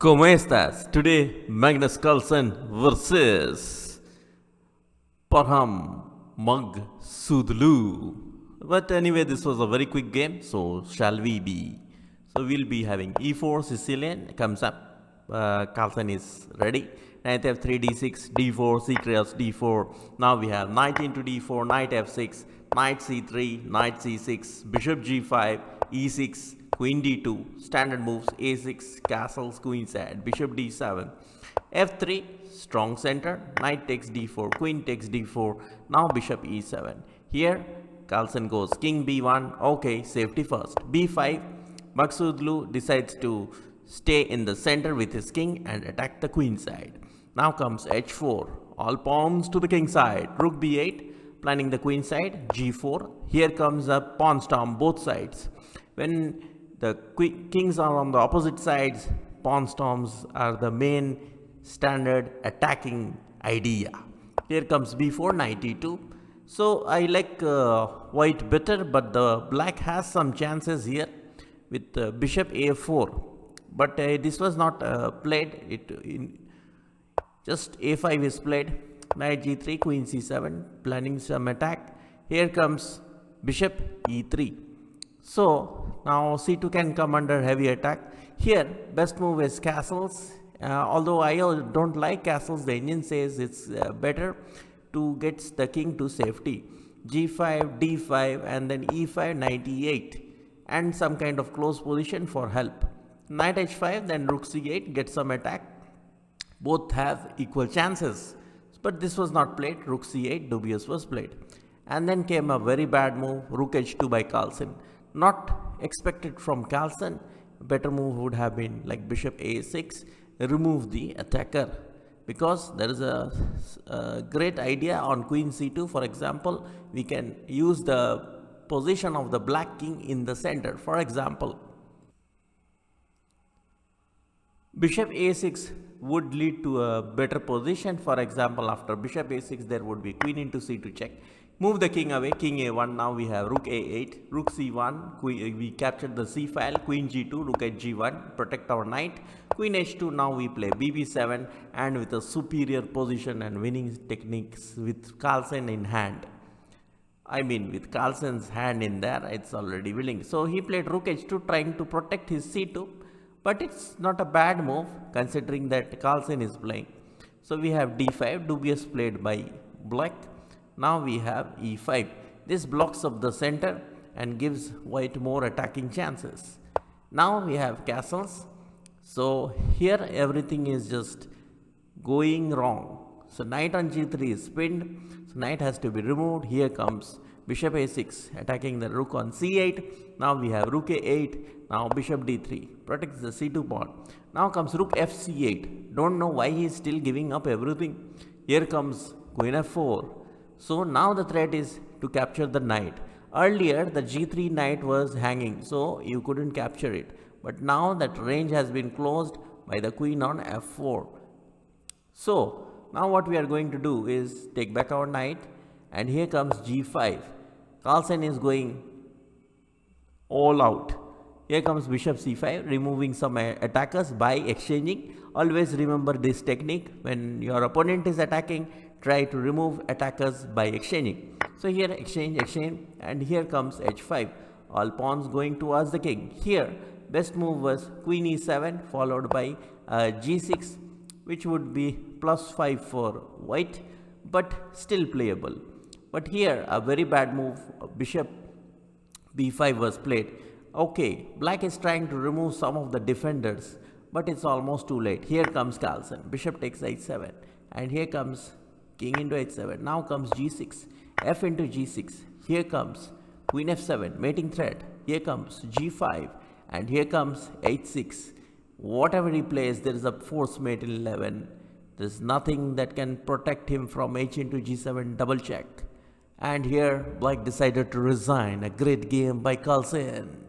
¿Cómo estás? Today, Magnus Carlsen versus Parham Maghsoodloo. But anyway, this was a very quick game, so shall we be? So we'll be having e4, Sicilian comes up. Carlsen is ready. Knight f3, d6, d4, c creates d4. Now we have knight into d4, knight f6, knight c3, knight c6, bishop g5, e6, queen d2, standard moves a6, castles, queen side, bishop d7, f3, strong center, knight takes d4, queen takes d4, now bishop e7. Here Carlsen goes king b1, okay, safety first, b5, Maghsoodloo decides to stay in the center with his king and attack the queen side. Now comes h4, all pawns to the king side, rook b8, planning the queen side, g4, here comes a pawn storm both sides. When the kings are on the opposite sides, pawn storms are the main standard attacking idea. Here comes b4, knight e2. So I like white better, but the black has some chances here with bishop a4. But this was not played. Just a5 is played. Knight g3, queen c7, planning some attack. Here comes bishop e3. So now c2 can come under heavy attack. Here best move is castles. Although I don't like castles, the Indian says it's better to get the king to safety. g5, d5, and then e5, knight e8, and some kind of close position for help. Knight h5, then rook c8, get some attack. Both have equal chances, but this was not played. Rook c8, dubious was played. And then came a very bad move, rook h2 by Carlsen. Not expected from Carlsen. Better move would have been like bishop a6, remove the attacker, because there is a great idea on queen c2. For example, we can use the position of the black king in the center. For example, bishop a6 would lead to a better position. For example, after bishop a6, there would be queen into c2 check. Move the king away, king a1. Now we have rook a8, rook c1, we captured the c file, queen g2, rook at g1, protect our knight, queen h2. Now we play bb7, and with a superior position and winning techniques with Carlsen in hand. I mean, with Carlsen's hand in there, it's already winning. So he played rook h2, trying to protect his c2, but it's not a bad move considering that Carlsen is playing. So we have d5, dubious played by black. Now we have e5. This blocks up the center and gives white more attacking chances. Now we have castles. So here everything is just going wrong. So knight on g3 is pinned. So knight has to be removed. Here comes bishop a6 attacking the rook on c8. Now we have rook a8. Now bishop d3 protects the c2 pawn. Now comes rook fc8. Don't know why he is still giving up everything. Here comes queen f4. So now the threat is to capture the knight. Earlier the g3 knight was hanging, so you couldn't capture it. But now that range has been closed by the queen on f4. So now what we are going to do is take back our knight, and here comes g5. Carlsen is going all out. Here comes bishop c5, removing some attackers by exchanging. Always remember this technique. When your opponent is attacking, try to remove attackers by exchanging. So here exchange, and here comes h5. All pawns going towards the king. Here best move was queen e7 followed by g6, which would be +5 for white, but still playable. But here a very bad move, bishop b5 was played. Okay, black is trying to remove some of the defenders, but it's almost too late. Here comes Carlsen, bishop takes h7, and here comes king into h7. Now comes g6, f into g6. Here comes queen f7, mating threat. Here comes g5, and here comes h6. Whatever he plays, there is a force mate in 11. There's nothing that can protect him from h into g7 double check. And here black decided to resign. A great game by Carlsen.